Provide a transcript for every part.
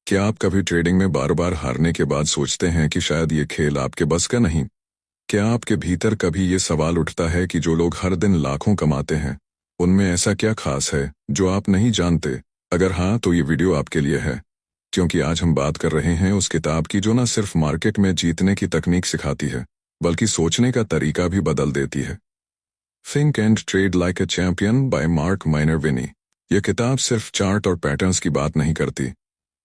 क्या आप कभी ट्रेडिंग में बार बार हारने के बाद सोचते हैं कि शायद ये खेल आपके बस का नहीं? क्या आपके भीतर कभी ये सवाल उठता है कि जो लोग हर दिन लाखों कमाते हैं, उनमें ऐसा क्या खास है जो आप नहीं जानते? अगर हाँ, तो ये वीडियो आपके लिए है, क्योंकि आज हम बात कर रहे हैं उस किताब की जो न सिर्फ मार्केट में जीतने की तकनीक सिखाती है, बल्कि सोचने का तरीका भी बदल देती है। Think and trade like a champion by Mark Minervini. यह किताब सिर्फ चार्ट और पैटर्न्स की बात नहीं करती,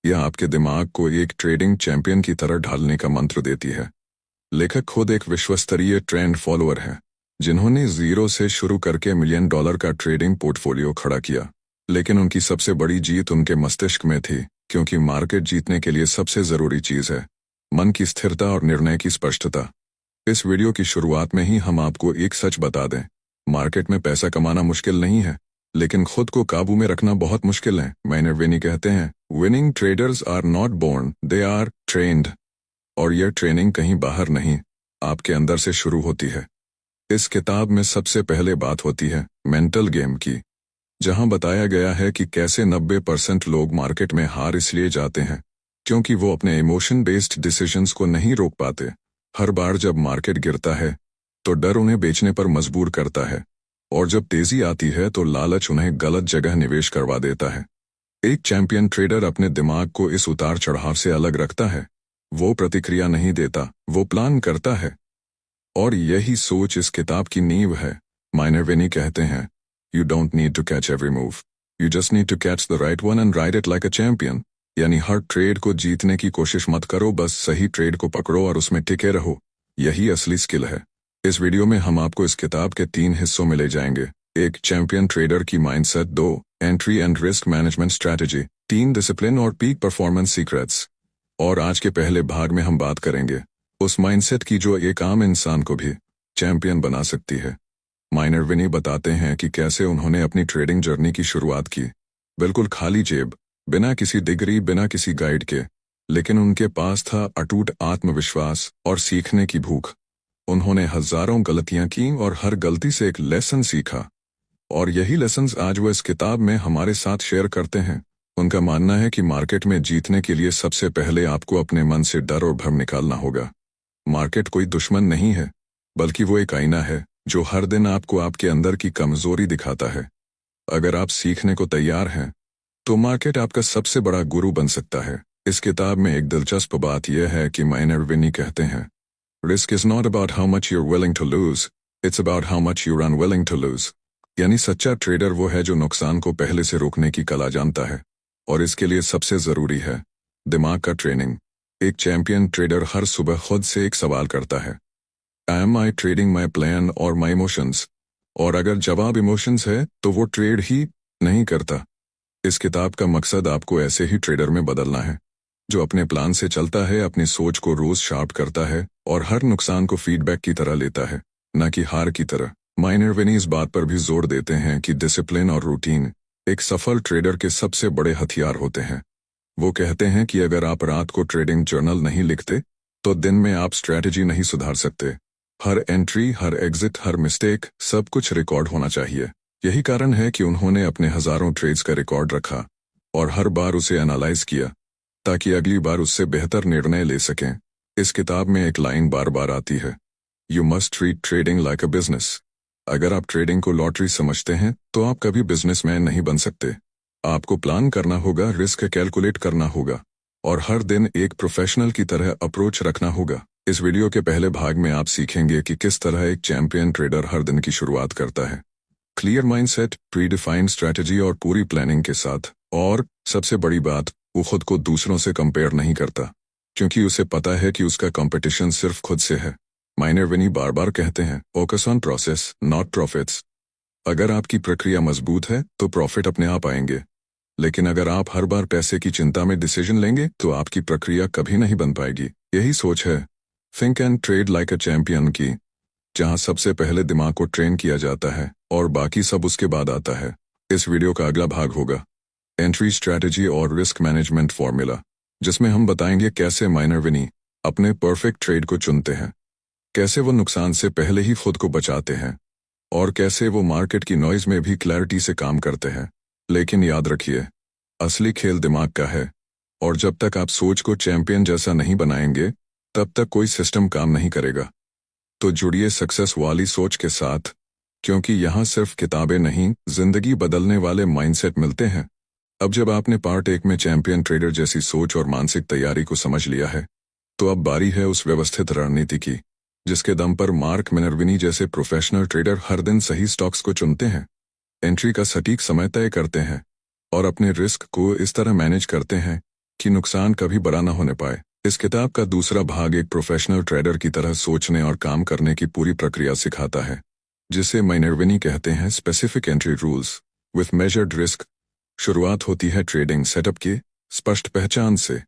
यह आपके दिमाग को एक ट्रेडिंग चैंपियन की तरह ढालने का मंत्र देती है। लेखक खुद एक विश्वस्तरीय ट्रेंड फॉलोअर है, जिन्होंने जीरो से शुरू करके मिलियन डॉलर का ट्रेडिंग पोर्टफोलियो खड़ा किया। लेकिन उनकी सबसे बड़ी जीत उनके मस्तिष्क में थी, क्योंकि मार्केट जीतने के लिए सबसे जरूरी चीज है मन की स्थिरता और निर्णय की स्पष्टता। इस वीडियो की शुरुआत में ही हम आपको एक सच बता दें, मार्केट में पैसा कमाना मुश्किल नहीं है, लेकिन खुद को काबू में रखना बहुत मुश्किल है। माइनरविनी कहते हैं, winning traders are not born, they are trained. और यह ट्रेनिंग कहीं बाहर नहीं, आपके अंदर से शुरू होती है। इस किताब में सबसे पहले बात होती है मेंटल गेम की, जहां बताया गया है कि कैसे 90% लोग मार्केट में हार इसलिए जाते हैं क्योंकि वो अपने इमोशन बेस्ड डिसीजंस को नहीं रोक पाते। हर बार जब मार्केट गिरता है तो डर उन्हें बेचने पर मजबूर करता है, और जब तेजी आती है तो लालच उन्हें गलत जगह निवेश करवा देता है। एक चैंपियन ट्रेडर अपने दिमाग को इस उतार चढ़ाव से अलग रखता है। वो प्रतिक्रिया नहीं देता, वो प्लान करता है। और यही सोच इस किताब की नींव है। माइनरविनी कहते हैं, you don't need to catch every move, you just need to catch the right one and ride it like a champion. यानी हर ट्रेड को जीतने की कोशिश मत करो, बस सही ट्रेड को पकड़ो और उसमें टिके रहो। यही असली स्किल है। इस वीडियो में हम आपको इस किताब के 3 हिस्सों में ले जाएंगे। 1, चैंपियन ट्रेडर की mindset. 2, entry and risk management strategy. 3, discipline और पीक परफॉर्मेंस सीक्रेट्स। और आज के पहले भाग में हम बात करेंगे उस माइंडसेट की जो एक आम इंसान को भी चैंपियन बना सकती है। माइनरविनी बताते हैं कि कैसे उन्होंने अपनी ट्रेडिंग जर्नी की शुरुआत की, बिल्कुल खाली जेब, बिना किसी डिग्री, बिना किसी गाइड के। लेकिन उनके पास था अटूट आत्मविश्वास और सीखने की भूख। उन्होंने हजारों गलतियां की और हर गलती से एक लेसन सीखा, और यही लेसन्स आज वो इस किताब में हमारे साथ शेयर करते हैं। उनका मानना है कि मार्केट में जीतने के लिए सबसे पहले आपको अपने मन से डर और भ्रम निकालना होगा। मार्केट कोई दुश्मन नहीं है, बल्कि वो एक आईना है जो हर दिन आपको आपके अंदर की कमजोरी दिखाता है। अगर आप सीखने को तैयार हैं, तो मार्केट आपका सबसे बड़ा गुरु बन सकता है। इस किताब में एक दिलचस्प बात यह है कि माइनरविनी कहते हैं, risk is not about how much you're willing to lose, it's about how much you're unwilling to lose. यानी सच्चा ट्रेडर वो है जो नुकसान को पहले से रोकने की कला जानता है, और इसके लिए सबसे जरूरी है दिमाग का ट्रेनिंग। एक चैंपियन ट्रेडर हर सुबह खुद से एक सवाल करता है, am I trading my plan और माई इमोशंस? और अगर जवाब इमोशंस है तो वो ट्रेड ही नहीं करता। इस किताब का मकसद आपको ऐसे ही ट्रेडर में बदलना है, जो अपने प्लान से चलता है, अपनी सोच को रोज शार्प करता है और हर नुकसान को फीडबैक की तरह लेता है, न कि हार की तरह। माइनरविनी इस बात पर भी जोर देते हैं कि डिसिप्लिन और रूटीन एक सफल ट्रेडर के सबसे बड़े हथियार होते हैं। वो कहते हैं कि अगर आप रात को ट्रेडिंग जर्नल नहीं लिखते, तो दिन में आप स्ट्रैटेजी नहीं सुधार सकते। हर एंट्री, हर एग्जिट, हर मिस्टेक, सब कुछ रिकॉर्ड होना चाहिए। यही कारण है कि उन्होंने अपने हजारों ट्रेड्स का रिकॉर्ड रखा और हर बार उसे एनालाइज किया, ताकि अगली बार उससे बेहतर निर्णय ले सकें। इस किताब में एक लाइन बार बार आती है, you must treat trading like a business. अगर आप ट्रेडिंग को लॉटरी समझते हैं, तो आप कभी बिजनेसमैन नहीं बन सकते। आपको प्लान करना होगा, रिस्क कैलकुलेट करना होगा, और हर दिन एक प्रोफेशनल की तरह अप्रोच रखना होगा। इस वीडियो के पहले भाग में आप सीखेंगे कि किस तरह एक चैंपियन ट्रेडर हर दिन की शुरुआत करता है, क्लियर माइंडसेट, प्रीडिफाइंड स्ट्रैटेजी और पूरी प्लानिंग के साथ। और सबसे बड़ी बात, वो खुद को दूसरों से कंपेयर नहीं करता, क्योंकि उसे पता है कि उसका कंपटीशन सिर्फ खुद से है। माइनरविनी बार बार कहते हैं, focus on process not profits. अगर आपकी प्रक्रिया मजबूत है तो प्रॉफिट अपने आप आएंगे, लेकिन अगर आप हर बार पैसे की चिंता में डिसीजन लेंगे तो आपकी प्रक्रिया कभी नहीं बन पाएगी। यही सोच है think and trade like a champion की, जहां सबसे पहले दिमाग को ट्रेन किया जाता है और बाकी सब उसके बाद आता है। इस वीडियो का अगला भाग होगा एंट्री स्ट्रैटेजी और रिस्क मैनेजमेंट फॉर्मूला, जिसमें हम बताएंगे कैसे माइनरविनी अपने परफेक्ट ट्रेड को चुनते हैं, कैसे वो नुकसान से पहले ही खुद को बचाते हैं, और कैसे वो मार्केट की नॉइज में भी क्लैरिटी से काम करते हैं। लेकिन याद रखिए, असली खेल दिमाग का है, और जब तक आप सोच को चैंपियन जैसा नहीं बनाएंगे तब तक कोई सिस्टम काम नहीं करेगा। तो जुड़िए सक्सेस वाली सोच के साथ, क्योंकि यहाँ सिर्फ किताबें नहीं, जिंदगी बदलने वाले माइंडसेट मिलते हैं। अब जब आपने पार्ट 1 में चैंपियन ट्रेडर जैसी सोच और मानसिक तैयारी को समझ लिया है, तो अब बारी है उस व्यवस्थित रणनीति की जिसके दम पर मार्क मिनर्विनी जैसे प्रोफेशनल ट्रेडर हर दिन सही स्टॉक्स को चुनते हैं, एंट्री का सटीक समय तय करते हैं और अपने रिस्क को इस तरह मैनेज करते हैं कि नुकसान कभी बड़ा न होने पाए। इस किताब का दूसरा भाग एक प्रोफेशनल ट्रेडर की तरह सोचने और काम करने की पूरी प्रक्रिया सिखाता है, जिसे मिनर्विनी कहते हैं specific entry rules with measured risk. शुरुआत होती है ट्रेडिंग सेटअप की स्पष्ट पहचान से।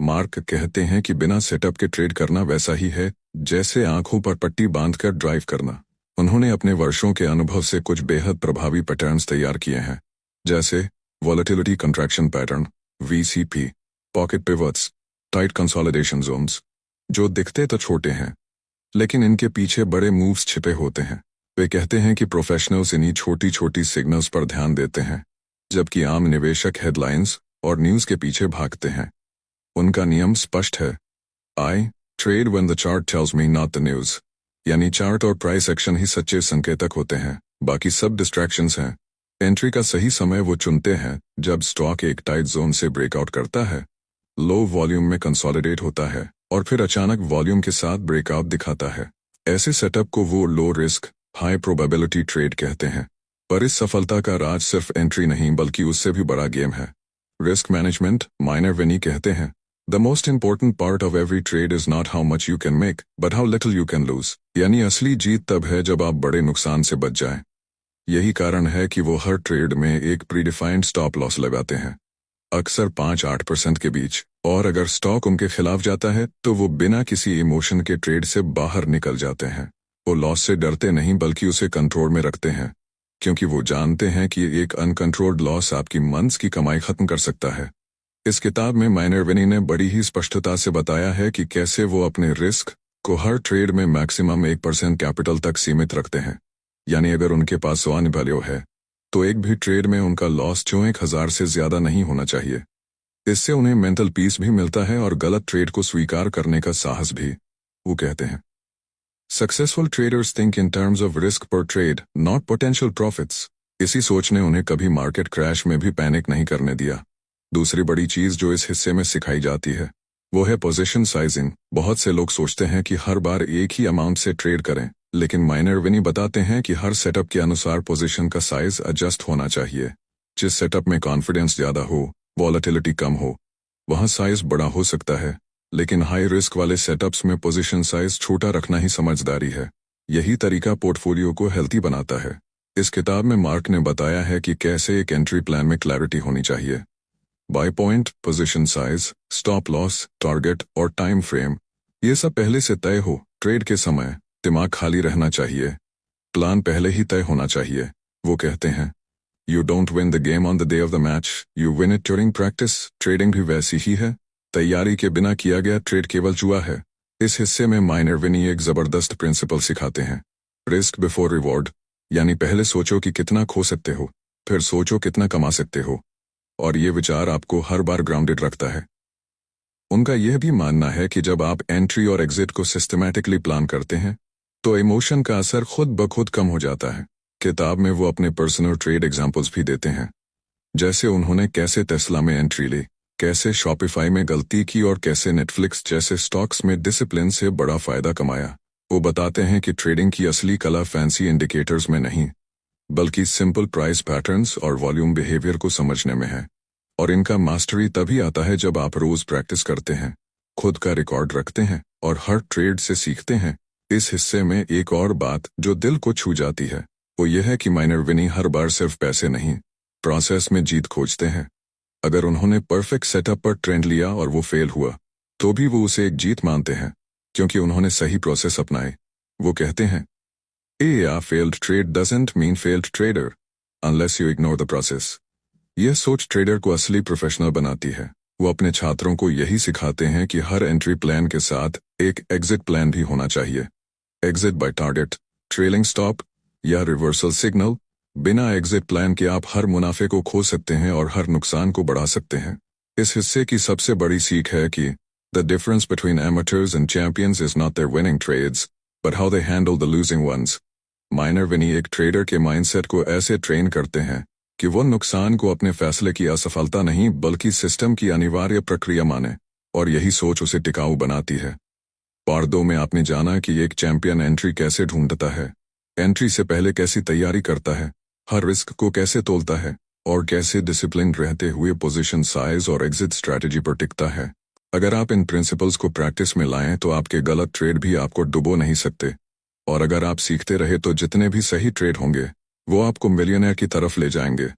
मार्क कहते हैं कि बिना सेटअप के ट्रेड करना वैसा ही है जैसे आंखों पर पट्टी बांधकर ड्राइव करना। उन्होंने अपने वर्षों के अनुभव से कुछ बेहद प्रभावी पैटर्न्स तैयार किए हैं, जैसे volatility contraction pattern (VCP), pocket pivots, tight consolidation zones, जो दिखते तो छोटे हैं लेकिन इनके पीछे बड़े मूव्स छिपे होते हैं। वे कहते हैं कि प्रोफेशनल्स इन्हीं छोटी छोटी सिग्नल्स पर ध्यान देते हैं, जबकि आम निवेशक हेडलाइंस और न्यूज़ के पीछे भागते हैं। उनका नियम स्पष्ट है, I trade when the chart tells me not the news, यानी चार्ट और प्राइस एक्शन ही सच्चे संकेतक होते हैं, बाकी सब डिस्ट्रैक्शंस हैं। एंट्री का सही समय वो चुनते हैं जब स्टॉक एक टाइट जोन से ब्रेकआउट करता है, लो वॉल्यूम में कंसोलिडेट होता है और फिर अचानक वॉल्यूम के साथ ब्रेकआउट दिखाता है। ऐसे सेटअप को वो low risk high probability trade कहते हैं। पर इस सफलता का राज सिर्फ एंट्री नहीं बल्कि उससे भी बड़ा गेम है, रिस्क मैनेजमेंट। मिनर्विनी कहते हैं, the most important part of every trade is not how much you can make but how little you can lose, यानी असली जीत तब है जब आप बड़े नुकसान से बच जाएं। यही कारण है कि वो हर ट्रेड में एक प्रीडिफाइंड स्टॉप लॉस लगाते हैं, अक्सर 5-8% के बीच, और अगर स्टॉक उनके खिलाफ जाता है तो वो बिना किसी इमोशन के ट्रेड से बाहर निकल जाते हैं। वो लॉस से डरते नहीं बल्कि उसे कंट्रोल में रखते हैं, क्योंकि वो जानते हैं कि एक अनकंट्रोल्ड लॉस आपकी मंथ्स की कमाई खत्म कर सकता है। इस किताब में मिनर्विनी ने बड़ी ही स्पष्टता से बताया है कि कैसे वो अपने रिस्क को हर ट्रेड में मैक्सिमम 1% कैपिटल तक सीमित रखते हैं, यानी अगर उनके पास 100 वैल्यू है तो एक भी ट्रेड में उनका लॉस 1000 से ज्यादा नहीं होना चाहिए। इससे उन्हें मेंटल पीस भी मिलता है और गलत ट्रेड को स्वीकार करने का साहस भी। वो कहते हैं, successful traders think in terms of risk पर ट्रेड नॉट पोटेंशियल प्रॉफिट्स। इसी सोच ने उन्हें कभी मार्केट क्रैश में भी पैनिक नहीं करने दिया। दूसरी बड़ी चीज जो इस हिस्से में सिखाई जाती है वो है पोजीशन साइजिंग। बहुत से लोग सोचते हैं कि हर बार एक ही अमाउंट से ट्रेड करें, लेकिन मिनर्विनी बताते हैं कि हर सेटअप के अनुसार पोजीशन का साइज एडजस्ट होना चाहिए। जिस सेटअप में कॉन्फिडेंस ज्यादा हो, वॉलेटिलिटी कम हो, वहां साइज बड़ा हो सकता है, लेकिन हाई रिस्क वाले सेटअप्स में पोजीशन साइज छोटा रखना ही समझदारी है। यही तरीका पोर्टफोलियो को हेल्थी बनाता है। इस किताब में मार्क ने बताया है कि कैसे एक एंट्री प्लान में क्लैरिटी होनी चाहिए। By point, position size, stop loss, target और टाइम फ्रेम, ये सब पहले से तय हो। ट्रेड के समय दिमाग खाली रहना चाहिए, प्लान पहले ही तय होना चाहिए। वो कहते हैं, you don't win the game on the day of the match, you win it during practice. Trading भी वैसी ही है, तैयारी के बिना किया गया ट्रेड केवल जुआ है। इस हिस्से में मिनर्विनी एक जबरदस्त प्रिंसिपल सिखाते हैं, रिस्क बिफोर रिवॉर्ड, यानी पहले सोचो कि कितना खो सकते हो, फिर सोचो कितना कमा सकते हो, और ये विचार आपको हर बार ग्राउंडेड रखता है। उनका यह भी मानना है कि जब आप एंट्री और एग्जिट को सिस्टमैटिकली प्लान करते हैं तो इमोशन का असर खुद ब खुद कम हो जाता है। किताब में वो अपने पर्सनल ट्रेड एग्जांपल्स भी देते हैं, जैसे उन्होंने कैसे टेस्ला में एंट्री ली, कैसे शॉपिफाई में गलती की और कैसे नेटफ्लिक्स जैसे स्टॉक्स में डिसिप्लिन से बड़ा फायदा कमाया। वो बताते हैं कि ट्रेडिंग की असली कला फैंसी इंडिकेटर्स में नहीं बल्कि सिंपल प्राइस पैटर्न्स और वॉल्यूम बिहेवियर को समझने में है, और इनका मास्टरी तभी आता है जब आप रोज प्रैक्टिस करते हैं, खुद का रिकॉर्ड रखते हैं और हर ट्रेड से सीखते हैं। इस हिस्से में एक और बात जो दिल को छू जाती है वो यह है कि मिनर्विनी हर बार सिर्फ पैसे नहीं, प्रोसेस में जीत खोजते हैं। अगर उन्होंने परफेक्ट सेटअप पर ट्रेंड लिया और वो फेल हुआ तो भी वो उसे एक जीत मानते हैं, क्योंकि उन्होंने सही प्रोसेस अपनाए। वो कहते हैं, A failed trade doesn't mean failed trader unless you ignore the process। यह सोच ट्रेडर को असली प्रोफेशनल बनाती है। वो अपने छात्रों को यही सिखाते हैं कि हर एंट्री प्लान के साथ एक एग्जिट प्लान भी होना चाहिए। Exit by target, trailing stop या रिवर्सल सिग्नल। बिना एग्जिट प्लान के आप हर मुनाफे को खो सकते हैं और हर नुकसान को बढ़ा सकते हैं। इस हिस्से की सबसे बड़ी सीख है कि the difference between amateurs and champions is not their winning trades but how they handle the losing ones. Minervini एक ट्रेडर के माइंडसेट को ऐसे ट्रेन करते हैं कि वो नुकसान को अपने फैसले की असफलता नहीं बल्कि सिस्टम की अनिवार्य प्रक्रिया माने, और यही सोच उसे टिकाऊ बनाती है। पार्ट 2 में आपने जाना कि एक चैंपियन एंट्री कैसे ढूंढता है, एंट्री से पहले कैसी तैयारी करता है, हर रिस्क को कैसे तोलता है और कैसे डिसिप्लिन रहते हुए पोजीशन साइज और एग्जिट स्ट्रैटेजी पर टिकता है। अगर आप इन प्रिंसिपल्स को प्रैक्टिस में लाएं तो आपके गलत ट्रेड भी आपको डुबो नहीं सकते, और अगर आप सीखते रहे तो जितने भी सही ट्रेड होंगे वो आपको मिलियनेयर की तरफ ले जाएंगे।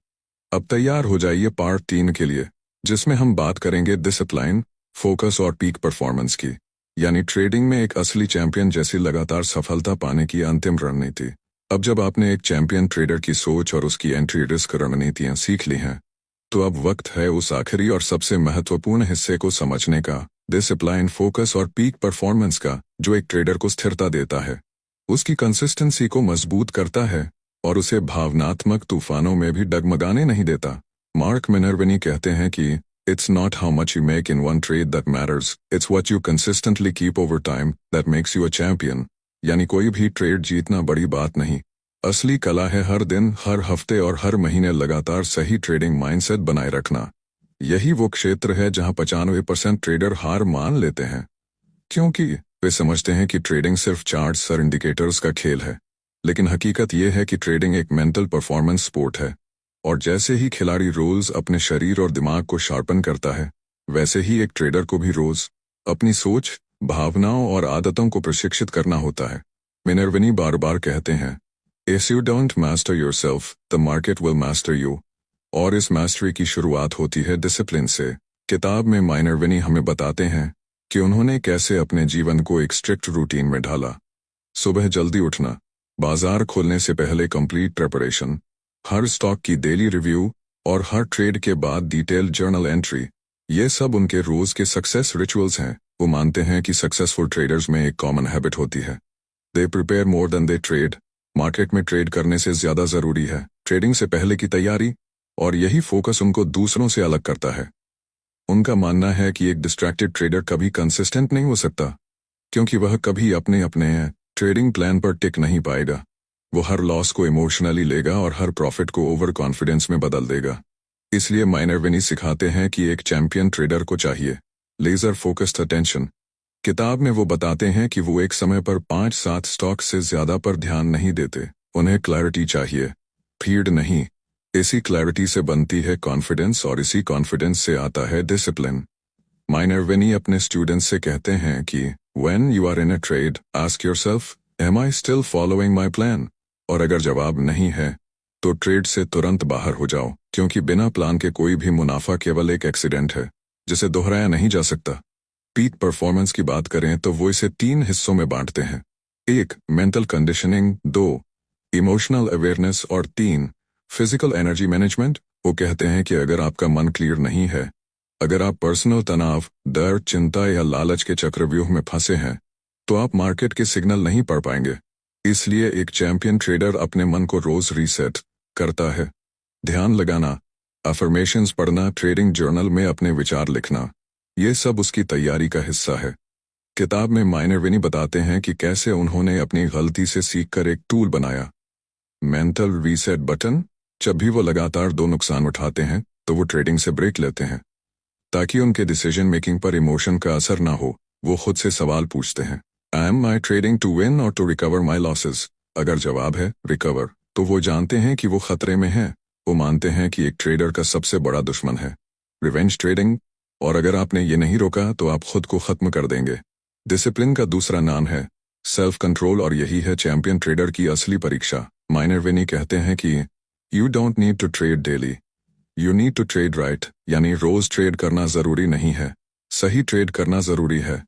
अब तैयार हो जाइए पार्ट 3 के लिए, जिसमें हम बात करेंगे डिसिप्लिन, फोकस और पीक परफॉर्मेंस की, यानी ट्रेडिंग में एक असली चैंपियन जैसी लगातार सफलता पाने की अंतिम रणनीति। अब जब आपने एक चैंपियन ट्रेडर की सोच और उसकी एंट्री रिस्क रणनीतियां सीख ली हैं, तो अब वक्त है उस आखिरी और सबसे महत्वपूर्ण हिस्से को समझने का, डिसिप्लिन, फोकस और पीक परफॉर्मेंस का, जो एक ट्रेडर को स्थिरता देता है, उसकी कंसिस्टेंसी को मजबूत करता है और उसे भावनात्मक तूफानों में भी डगमगाने नहीं देता। मार्क मिनर्विनी कहते हैं कि it's not how much you make in one trade that matters, it's what you consistently keep over time that makes you a champion. यानी कोई भी ट्रेड जीतना बड़ी बात नहीं, असली कला है हर दिन, हर हफ्ते और हर महीने लगातार सही ट्रेडिंग माइंडसेट बनाए रखना। यही वो क्षेत्र है जहां 95% ट्रेडर हार मान लेते हैं, क्योंकि वे समझते हैं कि ट्रेडिंग सिर्फ चार्ट्स और इंडिकेटर्स का खेल है। लेकिन हकीकत यह है कि ट्रेडिंग एक मेंटल परफॉर्मेंस स्पोर्ट है, और जैसे ही खिलाड़ी रोज अपने शरीर और दिमाग को शार्पन करता है, वैसे ही एक ट्रेडर को भी रोज अपनी सोच, भावनाओं और आदतों को प्रशिक्षित करना होता है। मिनर्विनी बार बार कहते हैं, if you don't master yourself the market will master you, और इस मास्टरी की शुरुआत होती है डिसिप्लिन से। किताब में मिनर्विनी हमें बताते हैं कि उन्होंने कैसे अपने जीवन को एक स्ट्रिक्ट रूटीन में ढाला। सुबह जल्दी उठना, बाजार खोलने से पहले कंप्लीट प्रिपरेशन, हर स्टॉक की डेली रिव्यू और हर ट्रेड के बाद डिटेल्ड जर्नल एंट्री, ये सब उनके रोज के सक्सेस रिचुअल्स हैं। वो मानते हैं कि सक्सेसफुल ट्रेडर्स में एक कॉमन हैबिट होती है, they prepare more than they trade. Market में ट्रेड करने से ज्यादा जरूरी है ट्रेडिंग से पहले की तैयारी, और यही फोकस उनको दूसरों से अलग करता है। उनका मानना है कि एक डिस्ट्रैक्टेड ट्रेडर कभी कंसिस्टेंट नहीं हो सकता, क्योंकि वह कभी अपने अपने ट्रेडिंग प्लान पर टिक नहीं पाएगा। वो हर लॉस को इमोशनली लेगा और हर प्रॉफिट को ओवर कॉन्फिडेंस में बदल देगा। इसलिए मिनर्विनी सिखाते हैं कि एक चैंपियन ट्रेडर को चाहिए लेजर फोकस्ड अटेंशन। किताब में वो बताते हैं कि वो एक समय पर 5-7 स्टॉक से ज्यादा पर ध्यान नहीं देते। उन्हें क्लैरिटी चाहिए, भीड़ नहीं। इसी क्लैरिटी से बनती है कॉन्फिडेंस, और इसी कॉन्फिडेंस से आता है डिसिप्लिन। मिनर्विनी अपने स्टूडेंट्स से कहते हैं कि when you are in a trade, ask yourself, am I still following my plan? और अगर जवाब नहीं है तो ट्रेड से तुरंत बाहर हो जाओ, क्योंकि बिना प्लान के कोई भी मुनाफा केवल एक एक्सीडेंट है जिसे दोहराया नहीं जा सकता। पीक परफॉर्मेंस की बात करें तो वो इसे 3 हिस्सों में बांटते हैं। 1 मेंटल कंडीशनिंग, 2 इमोशनल अवेयरनेस और 3 फिजिकल एनर्जी मैनेजमेंट। वो कहते हैं कि अगर आपका मन क्लियर नहीं है, अगर आप पर्सनल तनाव, डर, चिंता या लालच के चक्रव्यूह में फंसे हैं, तो आप मार्केट के सिग्नल नहीं पढ़ पाएंगे। इसलिए एक चैंपियन ट्रेडर अपने मन को रोज रीसेट करता है। ध्यान लगाना, अफर्मेशंस पढ़ना, ट्रेडिंग जर्नल में अपने विचार लिखना, ये सब उसकी तैयारी का हिस्सा है। किताब में मिनर्विनी बताते हैं कि कैसे उन्होंने अपनी गलती से सीखकर एक टूल बनाया, मेंटल रीसेट बटन। जब भी वो लगातार 2 नुकसान उठाते हैं तो वो ट्रेडिंग से ब्रेक लेते हैं, ताकि उनके डिसीजन मेकिंग पर इमोशन का असर ना हो। वो खुद से सवाल पूछते हैं, am I trading to win और टू रिकवर माई लॉसेस? अगर जवाब है रिकवर, तो वो जानते हैं कि वो खतरे में हैं। वो मानते हैं कि एक ट्रेडर का सबसे बड़ा दुश्मन है रिवेंज ट्रेडिंग, और अगर आपने ये नहीं रोका तो आप खुद को खत्म कर देंगे। डिसिप्लिन का दूसरा नाम है सेल्फ कंट्रोल, और यही है चैंपियन ट्रेडर की असली परीक्षा। मिनर्विनी कहते हैं कि you don't need to trade daily, you need to trade right. यानी रोज ट्रेड करना जरूरी नहीं है, सही ट्रेड करना जरूरी है।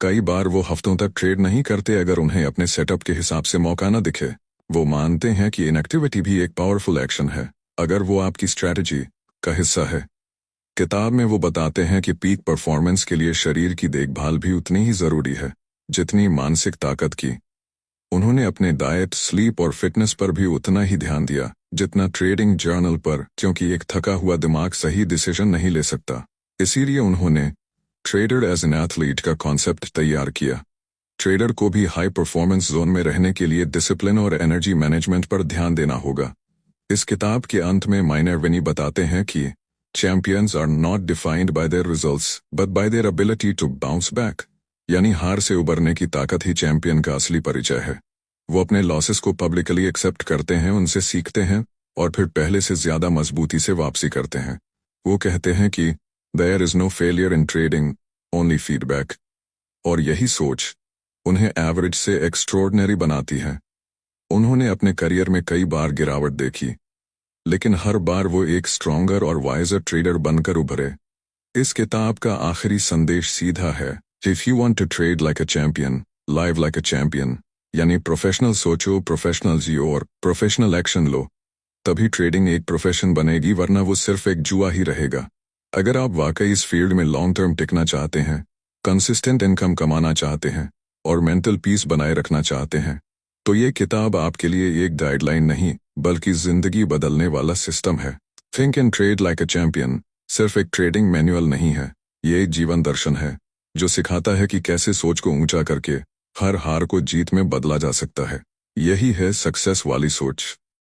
कई बार वो हफ्तों तक ट्रेड नहीं करते अगर उन्हें अपने सेटअप के हिसाब से मौका न दिखे। वो मानते हैं कि इनएक्टिविटी भी एक पावरफुल एक्शन है, अगर वो आपकी स्ट्रैटेजी का हिस्सा है। किताब में वो बताते हैं कि पीक परफॉर्मेंस के लिए शरीर की देखभाल भी उतनी ही जरूरी है जितनी मानसिक ताकत की। उन्होंने अपने डाइट, स्लीप और फिटनेस पर भी उतना ही ध्यान दिया जितना ट्रेडिंग जर्नल पर, क्योंकि एक थका हुआ दिमाग सही डिसीजन नहीं ले सकता। इसीलिए उन्होंने ट्रेडर एज एन एथलीट का कॉन्सेप्ट तैयार किया। ट्रेडर को भी हाई परफॉर्मेंस जोन में रहने के लिए डिसिप्लिन और एनर्जी मैनेजमेंट पर ध्यान देना होगा। इस किताब के अंत में माइनर विनी बताते हैं कि champions are not defined by their results but by their ability to bounce back, यानी हार से उबरने की ताकत ही चैंपियन का असली परिचय है। वो अपने लॉसेस को पब्लिकली एक्सेप्ट करते हैं, उनसे सीखते हैं और फिर पहले से ज्यादा मजबूती से वापसी करते हैं। वो कहते हैं कि there is no failure in trading, only feedback. और यही सोच उन्हें एवरेज से एक्स्ट्रॉर्डिनरी बनाती है। उन्होंने अपने करियर में कई बार गिरावट देखी, लेकिन हर बार वो एक स्ट्रॉन्गर और वाइजर ट्रेडर बनकर उभरे। इस किताब का आखिरी संदेश सीधा है, if you want to trade like a champion, live like a champion, यानी प्रोफेशनल सोचो, प्रोफेशनल जियो और प्रोफेशनल एक्शन लो, तभी ट्रेडिंग एक प्रोफेशन बनेगी, वरना वो सिर्फ एक जुआ ही रहेगा। अगर आप वाकई इस फील्ड में लॉन्ग टर्म टिकना चाहते हैं, कंसिस्टेंट इनकम कमाना चाहते हैं और मेंटल पीस बनाए रखना चाहते हैं, तो ये किताब आपके लिए एक गाइडलाइन नहीं बल्कि जिंदगी बदलने वाला सिस्टम है। Think and trade like a champion सिर्फ एक ट्रेडिंग मैनुअल नहीं है, ये एक जीवन दर्शन है जो सिखाता है कि कैसे सोच को ऊंचा करके हर हार को जीत में बदला जा सकता है। यही है सक्सेस वाली सोच।